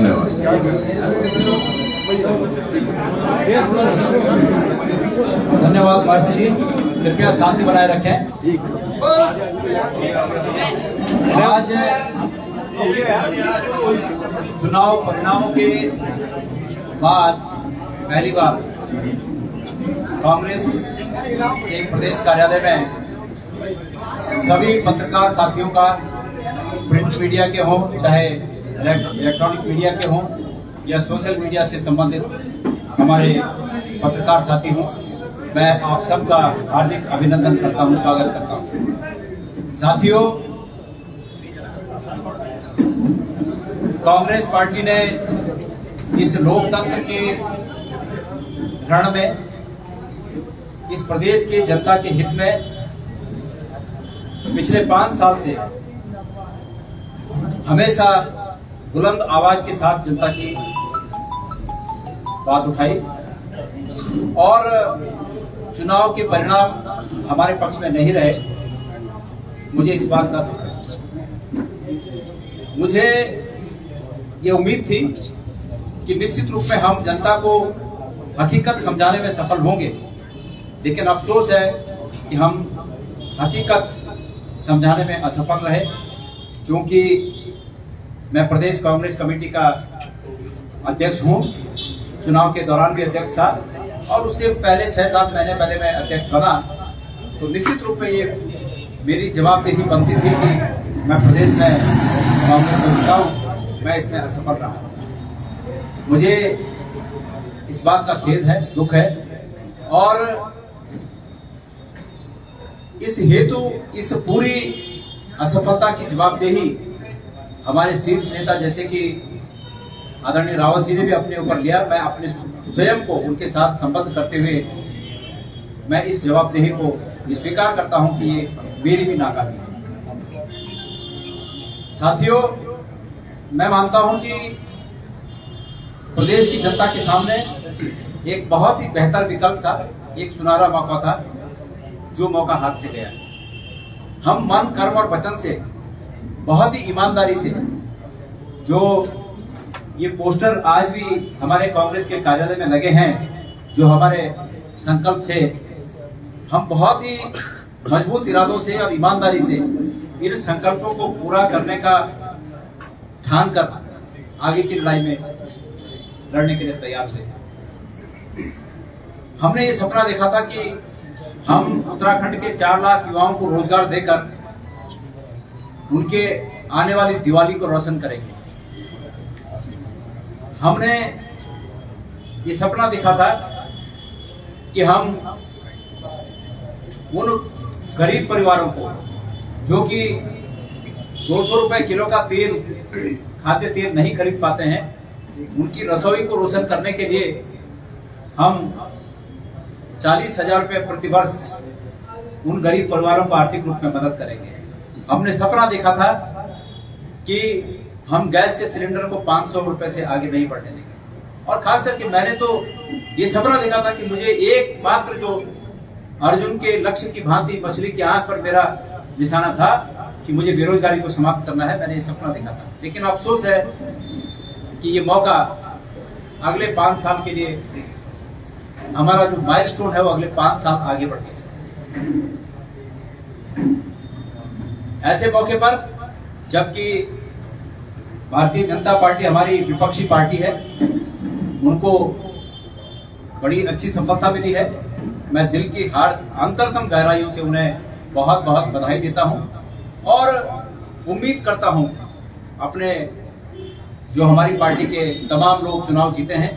धन्यवाद। धन्यवाद पारसी जी, कृपया शांति बनाए रखें। आज चुनाव परिणामों के बाद पहली बार कांग्रेस के प्रदेश कार्यालय में सभी पत्रकार साथियों का, प्रिंट मीडिया के हों चाहे इलेक्ट्रॉनिक मीडिया के हों या सोशल मीडिया से संबंधित हमारे पत्रकार साथी हों, मैं आप सबका हार्दिक अभिनंदन करता हूं, स्वागत करता हूं। साथियों, कांग्रेस पार्टी ने इस लोकतंत्र के रण में, इस प्रदेश की जनता के हित में पिछले 5 साल से हमेशा बुलंद आवाज के साथ जनता की बात उठाई और चुनाव के परिणाम हमारे पक्ष में नहीं रहे। मुझे इस बात का दुख है। मुझे ये उम्मीद थी कि निश्चित रूप में हम जनता को हकीकत समझाने में सफल होंगे, लेकिन अफसोस है कि हम हकीकत समझाने में असफल रहे। क्योंकि मैं प्रदेश कांग्रेस कमेटी का अध्यक्ष हूं, चुनाव के दौरान भी अध्यक्ष था और उससे पहले 6-7 महीने पहले मैं अध्यक्ष बना, तो निश्चित रूप में ये मेरी जवाबदेही बनती थी कि मैं प्रदेश में कांग्रेस को जिताऊं। मैं इसमें असफल रहा। मुझे इस बात का खेद है, दुख है और इस हेतु इस पूरी असफलता की जवाबदेही हमारे शीर्ष नेता जैसे कि आदरणीय रावत जी ने भी अपने ऊपर लिया। मैं अपने स्वयं को उनके साथ संबद्ध करते हुए मैं इस जवाबदेही को स्वीकार करता हूं कि ये मेरी भी नाकामी है। साथियों, मैं मानता हूं कि प्रदेश की जनता के सामने एक बहुत ही बेहतर विकल्प था, एक सुनहरा मौका था, जो मौका हाथ से गया। हम मन, कर्म और वचन से बहुत ही ईमानदारी से, जो ये पोस्टर आज भी हमारे कांग्रेस के कार्यालय में लगे हैं, जो हमारे संकल्प थे, हम बहुत ही मजबूत इरादों से और ईमानदारी से इन संकल्पों को पूरा करने का ठान कर आगे की लड़ाई में लड़ने के लिए तैयार थे। हमने ये सपना देखा था कि हम उत्तराखंड के 4 लाख युवाओं को रोजगार देकर उनके आने वाली दिवाली को रोशन करेंगे। हमने ये सपना देखा था कि हम उन गरीब परिवारों को, जो कि 200 रुपए किलो का तेल, खाद्य तेल नहीं खरीद पाते हैं, उनकी रसोई को रोशन करने के लिए हम 40,000 रुपए प्रति वर्ष उन गरीब परिवारों को आर्थिक रूप में मदद करेंगे। हमने सपना देखा था कि हम गैस के सिलेंडर को 500 रुपए से आगे नहीं बढ़ने देंगे। और खास करके मैंने तो ये सपना देखा था कि मुझे एकमात्र जो अर्जुन के लक्ष्य की भांति मछली की आंख पर मेरा निशाना था कि मुझे बेरोजगारी को समाप्त करना है। मैंने ये सपना देखा था, लेकिन अफसोस है कि ये मौका अगले 5 साल के लिए, हमारा जो माइलस्टोन है वो अगले 5 साल आगे बढ़ गया। ऐसे मौके पर, जबकि भारतीय जनता पार्टी हमारी विपक्षी पार्टी है, उनको बड़ी अच्छी सफलता मिली है, मैं दिल की अंतरतम गहराइयों से उन्हें बहुत बहुत बधाई देता हूं और उम्मीद करता हूं अपने जो हमारी पार्टी के तमाम लोग चुनाव जीते हैं,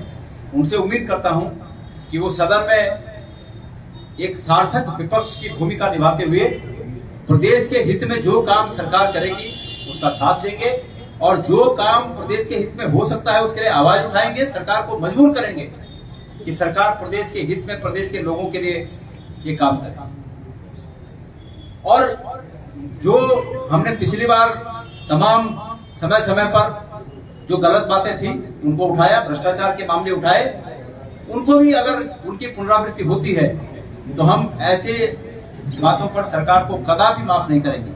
उनसे उम्मीद करता हूं कि वो सदन में एक सार्थक विपक्ष की भूमिका निभाते हुए प्रदेश के हित में जो काम सरकार करेगी उसका साथ देंगे और जो काम प्रदेश के हित में हो सकता है उसके लिए आवाज उठाएंगे, सरकार को मजबूर करेंगे कि सरकार प्रदेश के हित में, प्रदेश के लोगों के लिए ये काम करे। और जो हमने पिछली बार तमाम समय समय पर जो गलत बातें थी उनको उठाया, भ्रष्टाचार के मामले उठाए, उनको भी अगर उनकी पुनरावृत्ति होती है तो हम ऐसे बातों पर सरकार को कदापि माफ नहीं करेंगे।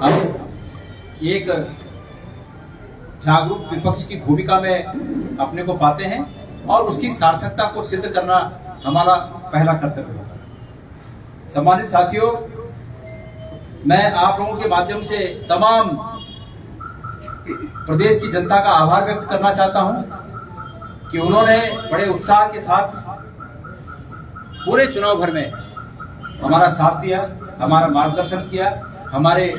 हम एक जागरूक विपक्ष की भूमिका में अपने को पाते हैं और उसकी सार्थकता को सिद्ध करना हमारा पहला कर्तव्य होगा। सम्मानित साथियों, मैं आप लोगों के माध्यम से तमाम प्रदेश की जनता का आभार व्यक्त करना चाहता हूं कि उन्होंने बड़े उत्साह के साथ पूरे चुनाव भर में हमारा साथ दिया, हमारा मार्गदर्शन किया, हमारे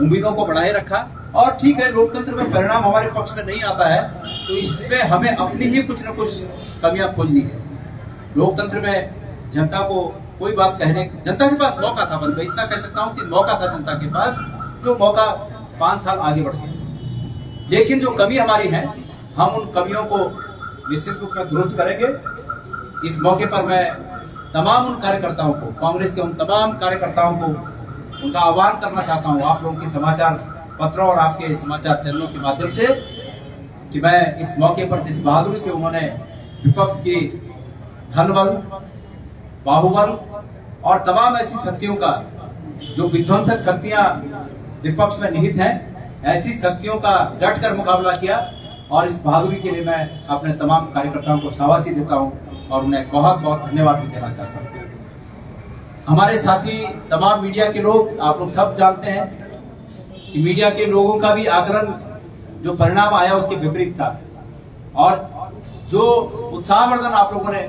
उम्मीदों को बढ़ाए रखा। और ठीक है, लोकतंत्र में परिणाम हमारे पक्ष में नहीं आता है तो इसमें हमें अपनी ही कुछ न कुछ कमियां खोजनी है। लोकतंत्र में जनता को कोई बात कहने, जनता के पास मौका था, बस मैं इतना कह सकता हूं कि मौका था जनता के पास, जो मौका 5 साल आगे बढ़ गया। लेकिन जो कमी हमारी है, हम उन कमियों को निश्चित रूप में दुरुस्त करेंगे। इस मौके पर मैं तमाम उन कार्यकर्ताओं को, कांग्रेस के उन तमाम कार्यकर्ताओं को उनका आह्वान करना चाहता हूं आप लोगों के समाचार पत्रों और आपके समाचार चैनलों के माध्यम से कि मैं इस मौके पर जिस बहादुरी से उन्होंने विपक्ष की धनबल, बाहुबल और तमाम ऐसी शक्तियों का, जो विध्वंसक शक्तियां विपक्ष में निहित हैं, ऐसी शक्तियों का डटकर मुकाबला किया और इस बहादुरी के लिए मैं अपने तमाम कार्यकर्ताओं को शाबाशी देता हूं और उन्हें बहुत बहुत धन्यवाद भी देना चाहता हूं। हमारे साथी तमाम मीडिया के लोग, आप लोग सब जानते हैं कि मीडिया के लोगों का भी आकलन जो परिणाम आया उसके विपरीत था और जो उत्साहवर्धन आप लोगों ने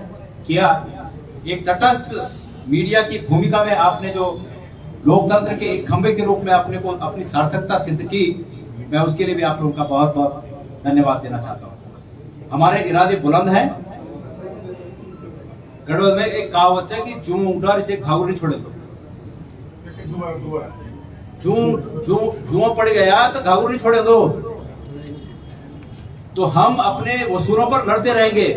किया, एक तटस्थ मीडिया की भूमिका में आपने जो लोकतंत्र के एक खंभे के रूप में अपने को अपनी सार्थकता सिद्ध की, मैं उसके लिए भी आप लोगों का बहुत बहुत धन्यवाद देना चाहता हूं। हमारे इरादे बुलंद हैं। गढ़वाल में एक कहावत है कि जू उठा इसे घाघरू नहीं छोड़े, तो जू पड़ गया तो घाघरू नहीं छोड़े दो। तो हम अपने वसूलों पर लड़ते रहेंगे,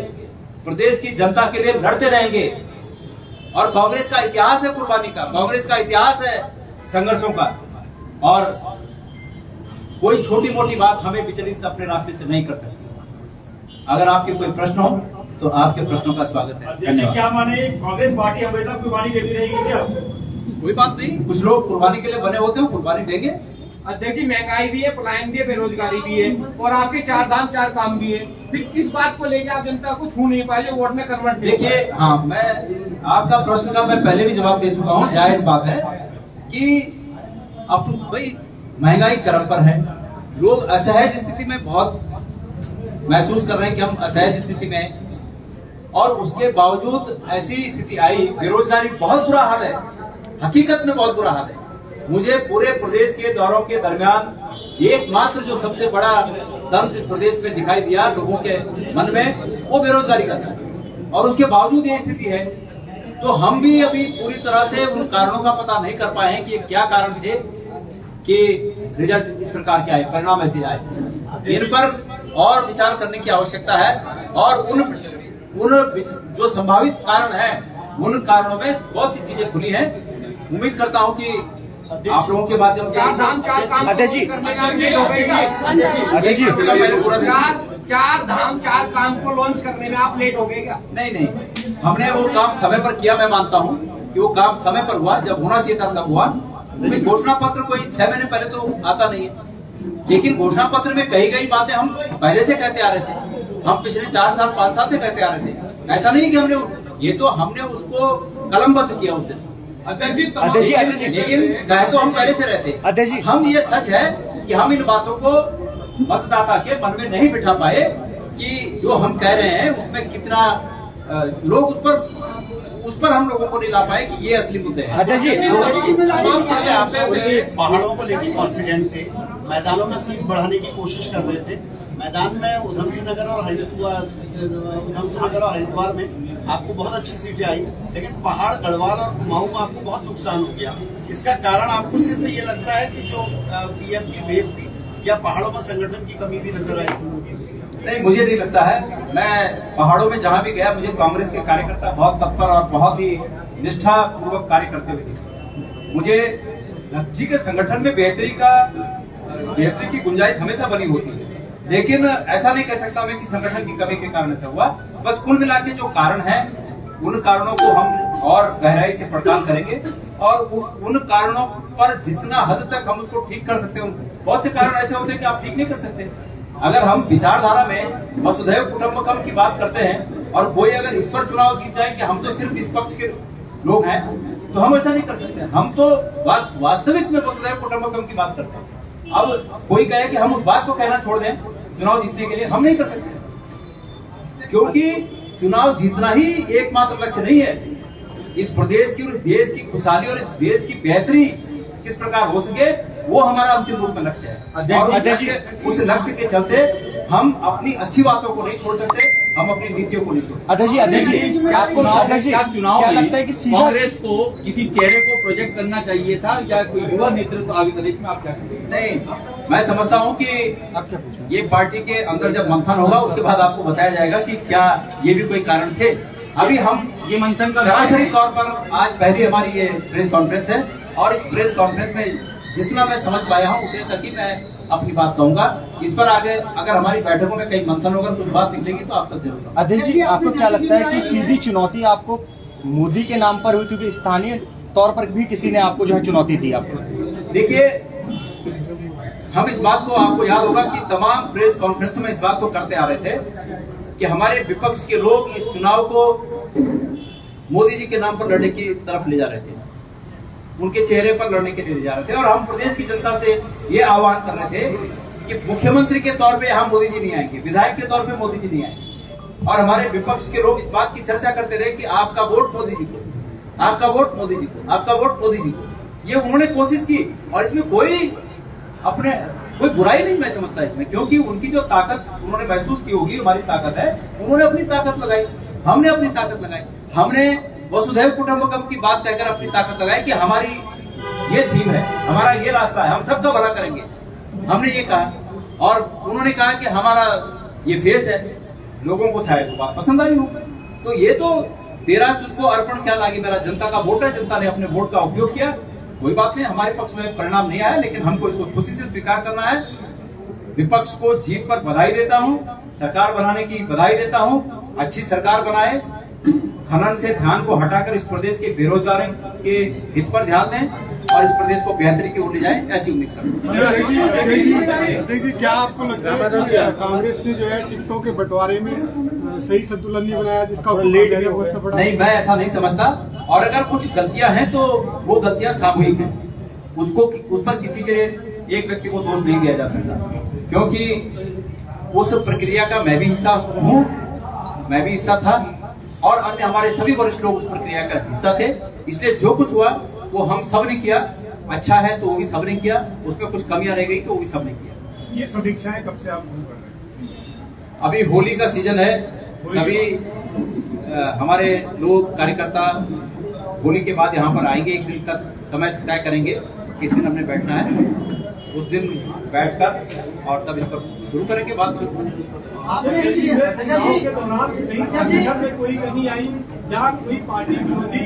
प्रदेश की जनता के लिए लड़ते रहेंगे। और कांग्रेस का इतिहास है कुर्बानी का, कांग्रेस का इतिहास है संघर्षों का, और कोई छोटी मोटी बात हमें विचलित अपने रास्ते से नहीं कर सकती। अगर आपके कोई प्रश्न हो तो आपके प्रश्नों का स्वागत है। धन्यवाद। क्या माने कांग्रेस पार्टी हमेशा कुर्बानी देती रहेगी क्या? कोई बात नहीं, कुछ लोग कुर्बानी के लिए बने होते हैं, कुर्बानी देंगे। देखिए, महंगाई भी है, पलायन भी है, बेरोजगारी भी है और आपके 4 धाम 4 काम भी है। फिर किस बात को लेकर आप जनता को छू नहीं पाए, वोट में कन्वर्ट? देखिए, हाँ, मैं आपका प्रश्न का मैं पहले भी जवाब दे चुका हूँ। जायज बात है कि अब भाई महंगाई चरम पर है, लोग असहज स्थिति में बहुत महसूस कर रहे हैं कि हम असहज स्थिति में हैं, और उसके बावजूद ऐसी स्थिति आई, बेरोजगारी बहुत बुरा हाल है, हकीकत में बहुत बुरा हाल है। मुझे पूरे प्रदेश के दौरों के दरमियान एकमात्र जो सबसे बड़ा दंश इस प्रदेश में दिखाई दिया लोगों के मन में, वो बेरोजगारी का था, और उसके बावजूद ये स्थिति है। तो हम भी अभी पूरी तरह से उन कारणों का पता नहीं कर पाए हैं कि क्या कारण थे कि रिजल्ट इस प्रकार के आए, परिणाम ऐसे आए। इन पर और विचार करने की आवश्यकता है, और उन जो संभावित कारण है, उन कारणों में बहुत सी चीजें खुली हैं। उम्मीद करता हूं कि आप लोगों के माध्यम से 4 धाम 4 काम को लॉन्च करने में आप लेट हो गए क्या? नहीं, हमने वो काम समय पर किया। मैं मानता हूं कि वो काम समय पर हुआ, जब होना चाहिए था तब हुआ। घोषणा पत्र कोई 6 महीने पहले तो आता नहीं है, लेकिन घोषणा पत्र में कही गई बातें हम पहले से कहते आ रहे थे। हम पिछले 4 साल 5 साल से कहते आ रहे थे। ऐसा नहीं कि हमने उसको कलमबद्ध किया उस दिन। अध्यक्ष जी, लेकिन कहे तो हम पहले से रहते। हम, ये सच है कि हम इन बातों को मतदाता के मन में नहीं बिठा पाए कि जो हम कह रहे हैं उसमें कितना लोग उस पर हम लोगों को नहीं ला पाए कि ये असली मुद्दे हैं। पहाड़ों को लेकर कॉन्फिडेंट थे, मैदानों में सीट बढ़ाने की कोशिश कर रहे थे। मैदान में उधम सिंह नगर और हरिद्वार में आपको बहुत अच्छी सीटें आई, लेकिन पहाड़, गढ़वाल और कुमाऊं में आपको बहुत नुकसान हो गया। इसका कारण आपको सिर्फ ये लगता है कि जो पीएम की वेब थी, या पहाड़ों में संगठन की कमी भी नजर आई? नहीं, मुझे नहीं लगता है। मैं पहाड़ों में जहां भी गया, मुझे कांग्रेस के कार्यकर्ता बहुत तत्पर और बहुत ही निष्ठा पूर्वक कार्य करते हुए दिखे। मुझे ठीक है, संगठन में बेहतरी की गुंजाइश हमेशा बनी होती है, लेकिन ऐसा नहीं कह सकता मैं कि संगठन की कमी के कारण से हुआ। बस कुल मिला के जो कारण है, उन कारणों को हम और गहराई से पड़ताल करेंगे, और उन कारणों पर जितना हद तक हम उसको ठीक कर सकते हैं। बहुत से कारण ऐसे होते हैं कि आप ठीक नहीं कर सकते, अगर हम विचारधारा में वसुधैव कुटुंबकम की बात करते हैं और कोई अगर इस पर चुनाव जीत जाए कि हम तो सिर्फ इस पक्ष के लोग हैं, तो हम ऐसा नहीं कर सकते। हम तो वास्तविक में वसुधैव कुटुंबकम की बात करते हैं। अब कोई कहे कि हम उस बात को कहना छोड़ दें चुनाव जीतने के लिए, हम नहीं कर सकते, क्योंकि चुनाव जीतना ही एकमात्र लक्ष्य नहीं है। इस प्रदेश की और इस देश की खुशहाली और इस देश की बेहतरी किस प्रकार हो सके, वो हमारा अंतिम रूप में लक्ष्य है। और उस लक्ष्य के चलते हम अपनी अच्छी बातों को नहीं छोड़ सकते, हम अपनी नीतियों को नहीं छोड़ सकते। अध्यक्ष जी, क्या चुनाव क्या में लगता है कि सीधा कांग्रेस को किसी चेहरे को प्रोजेक्ट करना चाहिए था या कोई युवा नेतृत्व आगे प्रदेश में आप क्या कहेंगे? नहीं, मैं समझता हूँ कि ये पार्टी के अंदर जब मंथन होगा उसके बाद आपको बताया जाएगा कि क्या ये भी कोई कारण थे। अभी हम ये मंथन का सरासरी तौर पर आज पहली हमारी ये प्रेस कॉन्फ्रेंस है और इस प्रेस कॉन्फ्रेंस में जितना मैं समझ पाया हूँ उतने तक ही मैं अपनी बात कहूंगा। इस पर आगे अगर हमारी बैठकों में कई मंथन होगा, कुछ बात निकलेगी तो आप तक जरूर कहूंगा। अध्यक्ष जी, आपको क्या लगता है कि सीधी चुनौती आपको मोदी के नाम पर हुई, क्योंकि स्थानीय तौर पर भी किसी ने आपको जो है चुनौती दी आपको? देखिए, हम इस बात को, आपको याद होगा कि तमाम प्रेस कॉन्फ्रेंस में इस बात को करते आ रहे थे कि हमारे विपक्ष के लोग इस चुनाव को मोदी जी के नाम पर लड़ने की तरफ ले जा रहे थे, उनके चेहरे पर लड़ने के लिए ले जा रहे थे। और हम प्रदेश की जनता से ये आह्वान कर रहे थे कि मुख्यमंत्री के तौर पे यहाँ मोदी जी नहीं आएंगे, विधायक के तौर पे मोदी जी नहीं आएंगे। और हमारे विपक्ष के लोग इस बात की चर्चा करते रहे कि आपका वोट मोदी जी को, आपका वोट मोदी जी को, आपका वोट मोदी जी को। ये उन्होंने कोशिश की और इसमें कोई बुराई नहीं मैं समझता इसमें, क्योंकि उनकी जो ताकत उन्होंने महसूस की होगी, हमारी ताकत है, उन्होंने अपनी ताकत लगाई, हमने अपनी ताकत लगाई। हमने वसुधैव कुटुंबकम की बात कहकर अपनी ताकत लगाई कि हमारी ये थीम है, हमारा ये रास्ता है, हम सबका भला करेंगे, हमने ये कहा। और उन्होंने कहा कि हमारा ये फेस है, लोगों को शायद बात पसंद आई हो, तो ये तो तेरा तुझको अर्पण क्या लागी, मेरा जनता का वोट है, जनता ने अपने वोट का उपयोग किया, कोई बात नहीं, हमारे पक्ष में परिणाम नहीं आया, लेकिन हमको इसको खुशी से स्वीकार करना है। विपक्ष को जीत पर बधाई देता हूं, सरकार बनाने की बधाई देता हूं, अच्छी सरकार बनाए, खनन से ध्यान को हटाकर इस प्रदेश के बेरोजगार के हित पर ध्यान दें और इस प्रदेश को बेहतरी की ओर ले जाएं, ऐसी उम्मीद करता हूं। देखिए, क्या आपको लगता है कि कांग्रेस ने जो है टिकटों के बंटवारे में सही संतुलन नहीं बनाया, जिसका नहीं, मैं ऐसा नहीं समझता। और अगर कुछ गलतियां हैं तो वो गलतियां सामूहिक हैं, उस पर किसी के एक व्यक्ति को दोष नहीं दिया जा सकता, क्योंकि उस प्रक्रिया का मैं भी हिस्सा हूँ, मैं भी हिस्सा था और अन्य हमारे सभी वरिष्ठ लोग उस प्रक्रिया का हिस्सा थे। इसलिए जो कुछ हुआ वो हम सब ने किया, अच्छा है तो वो भी सब ने किया, उसमें कुछ कमियां रह गई तो वो भी सब ने किया। ये समीक्षाएं कब से आप शुरू कर रहे हैं? अभी होली का सीजन है, सभी हमारे लोग कार्यकर्ता होली के बाद यहाँ पर आएंगे, एक दिन का समय तय करेंगे किस दिन हमने बैठना है, उस दिन बैठकर और तब इस पर शुरू करेंगे, बात शुरू करेंगे। के दौरान संगठन में कोई कमी आई या कोई पार्टी विरोधी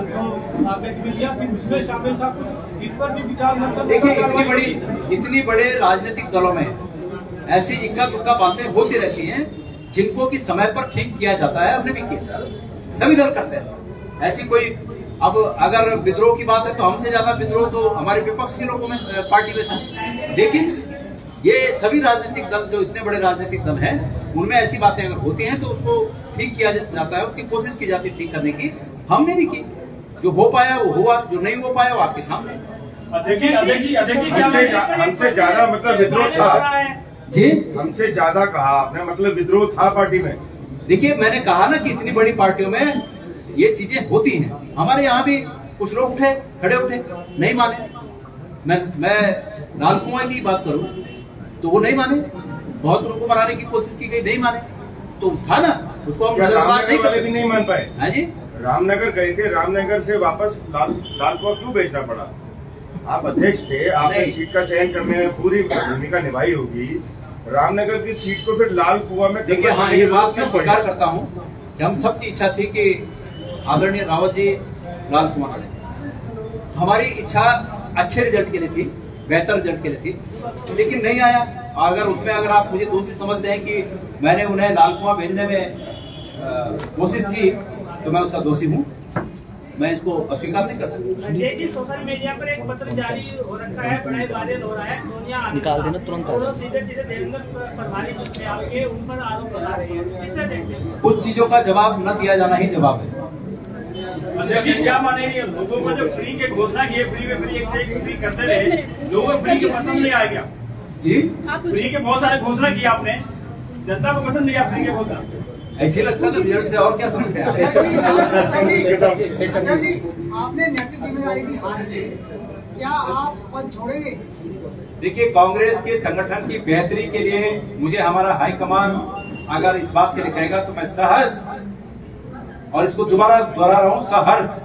जो गतिविधियां थी उसमें शामिल था, कुछ इस पर भी विचार मंथन? देखिए, इतनी बड़े राजनीतिक दलों में ऐसी इक्का दुक्का बातें होती रहती हैं जिनको कि समय पर ठीक किया जाता है, हमने भी किया, सभी दल करते हैं। ऐसी कोई, अब अगर विद्रोह की बात है तो हमसे ज्यादा विद्रोह तो हमारे विपक्ष के लोगों में पार्टी में था, लेकिन ये सभी राजनीतिक दल जो इतने बड़े राजनीतिक दल हैं उनमें ऐसी बातें अगर होती हैं तो उसको ठीक किया जाता है, उसकी कोशिश की जाती है ठीक करने की, हमने भी की। जो हो पाया वो हुआ, जो नहीं हो पाया वो आपके सामने। अध्यक्ष जी हमसे ज्यादा मतलब विद्रोह था जी, हमसे ज्यादा कहा आपने, मतलब विद्रोह था पार्टी में। देखिए, मैंने कहा ना कि इतनी बड़ी पार्टियों में ये चीजें होती हैं। हमारे यहाँ भी कुछ लोग उठे, खड़े उठे, नहीं माने। मैं लाल कुआं की बात करूं तो वो नहीं माने, बहुत उनको मनाने की कोशिश की गई, नहीं माने, तो था ना, उसको हम नजरअंदाज नहीं कर, नहीं मान पाए। हाँ जी, रामनगर गए थे, रामनगर से वापस लाल कुआं क्यों भेजना पड़ा? आप अध्यक्ष थे, आपने सीट का चयन करने में पूरी भूमिका निभाई होगी, रामनगर की सीट को फिर लाल कुआं में। देखिए, हाँ, ये बात मैं स्वीकार करता हूँ कि हम सबकी इच्छा थी कि आदरणीय रावत जी लाल कुआं लड़े, हमारी इच्छा अच्छे रिजल्ट के लिए थी, बेहतर रिजल्ट के लिए थी, लेकिन नहीं आया। अगर आप मुझे दोषी समझते हैं कि मैंने उन्हें लाल कुआं भेजने में कोशिश की तो मैं उसका दोषी हूँ। मैं इसको अस्वीकार नहीं कर सकता। संजय जी, सोशल मीडिया पर एक पत्र जारी हो रखा है, बड़ा वायरल हो रहा है। सोनिया निकाल देना तुरंत। दोनों सीधे सीधे देवेंद्र प्रभारी में आके उन पर आरोप लगा रहे हैं, किससे देखते हैं? कुछ चीजों का जवाब न दिया जाना ही जवाब है। अध्यक्ष जी क्या मानेंगे, लोगों को जब फ्री की घोषणा की, फ्री में फ्री एक से एक फ्री करते रहे, लोगों को फ्री के पसंद नहीं आया क्या? जी, फ्री के बहुत सारे घोषणा की आपने, जनता को पसंद नहीं आया फ्री के घोषणा। ऐसी लगता है तो रिजल्ट से और क्या समझ गया। आपने नैतिक जिम्मेदारी भी हार ली, क्या आप पद छोड़ेंगे? देखिए, कांग्रेस के संगठन की बेहतरी के लिए मुझे हमारा हाईकमान अगर इस बात के लिए कहेगा तो मैं सहर्ष, और इसको दोबारा दोहरा रहा हूं, सहर्ष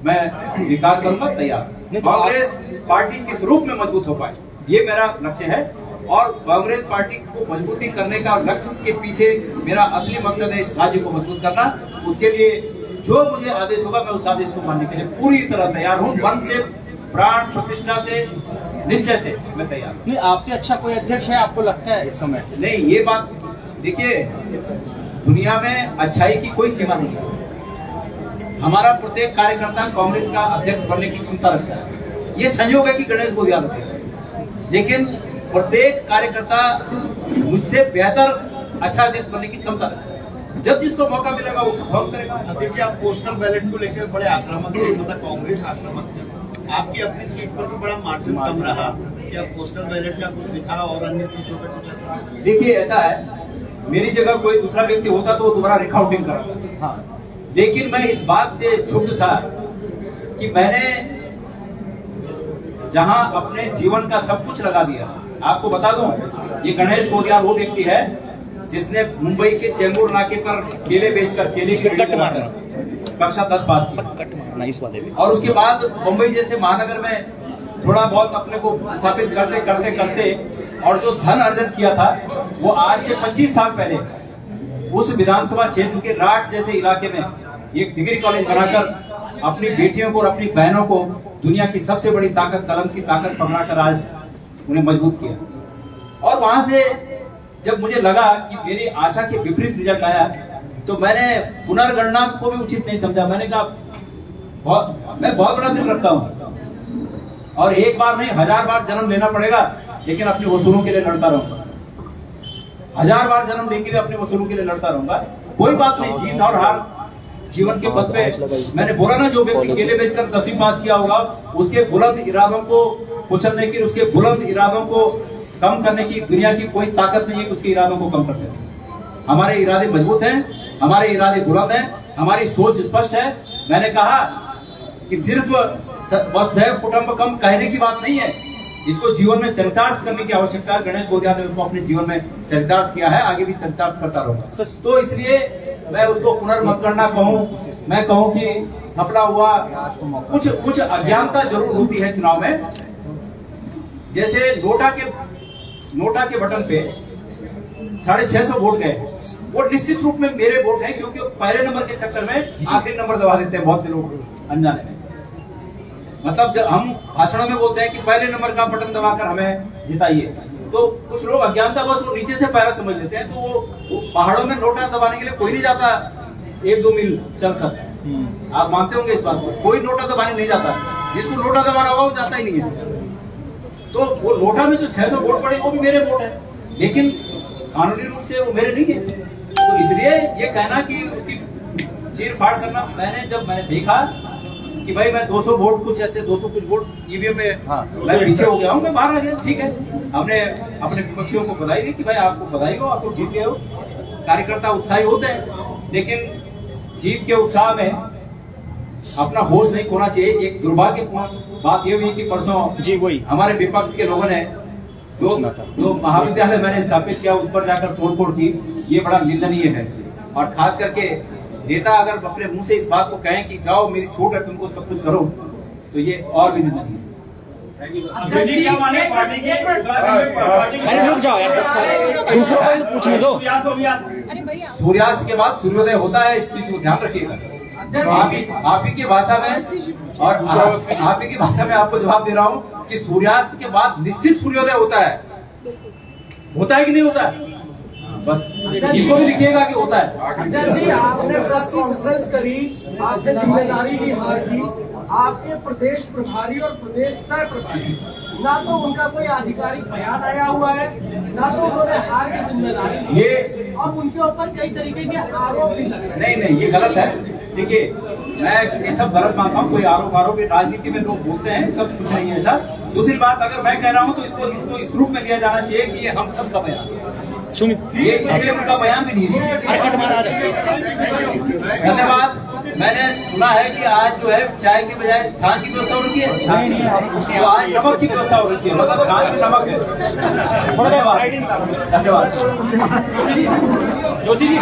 मैं स्वीकार करूंगा, तैयार। कांग्रेस पार्टी किस रूप में मजबूत हो पाए, ये मेरा लक्ष्य है। और कांग्रेस पार्टी को मजबूती करने का लक्ष्य के पीछे मेरा असली मकसद है इस राज्य को मजबूत करना। उसके लिए जो मुझे आदेश होगा मैं उस आदेश को मानने के लिए पूरी तरह तैयार हूं। मन से, प्राण प्रतिष्ठा से, निश्चय से मैं तैयार हूं। नहीं, आपसे अच्छा कोई अध्यक्ष है आपको लगता है इस समय? नहीं, ये बात देखिए, दुनिया में अच्छाई की कोई सीमा नहीं है। हमारा प्रत्येक कार्यकर्ता कांग्रेस का अध्यक्ष बनने की क्षमता रखता है। ये संयोग है कि गणेश गोदिया अध्यक्ष, लेकिन प्रत्येक कार्यकर्ता मुझसे बेहतर अच्छा अध्यक्ष बनने की क्षमता रखता है। जब जिसको मौका मिलेगा वो परफॉर्म करेगा। अध्यक्ष जी, आप पोस्टल बैलेट को लेकर बड़े आक्रामक थे, मतलब कांग्रेस आक्रामक थे। आपकी अपनी सीट पर भी बड़ा मार्जिन कम रहा, क्या पोस्टल बैलेट का कुछ दिखा और अन्य सीटों पर कुछ ऐसा? देखिए, ऐसा है, मेरी जगह कोई दूसरा व्यक्ति होता तो वो दोबारा रिकाउंटिंग कराता। हाँ, लेकिन मैं इस बात से क्षुब्ध था कि मैंने जहां अपने जीवन का सब कुछ लगा दिया। आपको बता दूं, ये गणेश गोदिया वो व्यक्ति है जिसने मुंबई के चेंबूर नाके पर केले बेचकर केले की कट मारना, कक्षा 10 पास की, कट मारना इस वाले में। और उसके बाद मुंबई जैसे महानगर में थोड़ा बहुत अपने को स्थापित करते करते करते और जो धन अर्जन किया था वो आज से 25 साल पहले उस विधानसभा क्षेत्र के राठ जैसे इलाके में एक डिग्री कॉलेज बनाकर अपनी बेटियों को और अपनी बहनों को दुनिया की सबसे बड़ी ताकत, कलम की ताकत पकड़ाकर आज उन्हें मजबूत किया। और वहां से जब मुझे लगा कि मेरी आशा के विपरीत रिजल्ट आया तो मैंने पुनर्गणना को भी उचित नहीं समझा। मैंने कहा मैं बहुत बड़ा दिल रखता हूं और एक बार नहीं 1000 बार जन्म लेना पड़ेगा, लेकिन अपने वसूलों के लिए लड़ता रहूंगा। 1000 बार जन्म लेके भी अपने वसूलों के लिए लड़ता रहूंगा। कोई बात नहीं, जीत और हार जीवन के पथ पे। मैंने बोला ना, जो व्यक्ति केले बेचकर 10वीं पास किया होगा उसके बुलंद इरादों को कुचलने की, उसके बुलंद इरादों को कम करने की दुनिया की कोई ताकत नहीं है कि उसके इरादों को कम कर सके। हमारे इरादे मजबूत हैं, हमारे इरादे बुलंद हैं, हमारी सोच स्पष्ट है। मैंने कहा कि सिर्फ वसुधैव कुटुंबकम कहने की बात नहीं है, इसको जीवन में चरितार्थ करने की आवश्यकता है। गणेश गोदिया ने उसको अपने जीवन में चरितार्थ किया है, आगे भी चरितार्थ करता रहूंगा। तो इसलिए मैं उसको पुनर्मतगणना कहूं, मैं कहूं कि अपना हुआ कुछ अज्ञानता जरूर होती है चुनाव में। जैसे नोटा के बटन पे 650 वोट गए, वो निश्चित रूप में मेरे वोट हैं, क्योंकि पहले नंबर के चक्कर में आखिरी नंबर दबा देते हैं बहुत से लोग अनजाने में। मतलब जब हम भाषणों में बोलते हैं कि पहले नंबर का बटन दबाकर हमें जिताइए, तो कुछ लोग अज्ञानतावश वो नीचे से पहला समझ लेते हैं। तो वो पहाड़ों में नोटा दबाने के लिए कोई नहीं जाता 1-2 मील चलकर। आप मानते होंगे इस बात को, कोई नोटा दबाने नहीं जाता। जिसको नोटा दबाना होगा वो जाता ही नहीं है। तो वो नोटा में जो 600 वोट पड़े वो भी मेरे वोट है, लेकिन कानूनी रूप से वो मेरे नहीं है। तो इसलिए ये कहना कि उसकी चीर फाड़ करना, मैंने देखा कि भाई मैं 200 वोट कुछ ऐसे 200 कुछ वोट ईवीएम में मैं पीछे हो गया हूँ, मैं बाहर आ गया। ठीक है, हमने अपने विपक्षियों को बधाई दी कि भाई आपको बधाई हो, आप तो जीत गए हो। कार्यकर्ता उत्साही होते हैं, लेकिन जीत के उत्साह में अपना होश नहीं खोना चाहिए। एक दुर्भाग्यपूर्ण बात यह हुई कि परसों जी वही हमारे विपक्ष के लोगों ने जो महाविद्यालय मैंने स्थापित किया उस पर जाकर तोड़फोड़ की, ये बड़ा निंदनीय है। और खास करके नेता अगर अपने मुंह से इस बात को कहें कि जाओ मेरी छूट है, तुमको सब कुछ करो, तो ये और भी निंदनीय है। क्या माने पार्टी की? अरे रुक जाओ यार, दूसरों को पूछने दो। सूर्यास्त के बाद सूर्योदय होता है, इस चीज को ध्यान रखिएगा। तो आप ही की भाषा में और आप ही की भाषा में आपको जवाब दे रहा हूँ कि सूर्यास्त के बाद निश्चित सूर्योदय होता है कि नहीं होता है? बस इसको भी लिखिएगा कि होता है। अध्यक्ष जी, आपने प्रेस कॉन्फ्रेंस करी, आपने जिम्मेदारी ली हार की, आपके प्रदेश प्रभारी और प्रदेश सह प्रभारी, ना तो उनका कोई आधिकारिक बयान आया हुआ है, ना तो उन्होंने हार की जिम्मेदारी ली ये और उनके ऊपर कई तरीके के आरोप भी लग रहे हैं। नहीं, ये गलत है। देखिए, मैं ये सब गलत मानता हूँ। कोई आरोप राजनीति में लोग बोलते हैं, सब कुछ नहीं है ऐसा। दूसरी बात, अगर मैं कह रहा हूँ तो इसको इस रूप में लिया जाना चाहिए कि ये हम सब का बयान है। ये इसलिए उनका बयान भी नहीं है। धन्यवाद। मैंने सुना है कि आज जो है चाय की बजाय छाछ की व्यवस्था हो रखी है। तो आज नमक की व्यवस्था हो रखी है, मतलब छाछ में नमक है। धन्यवाद। जोशी जी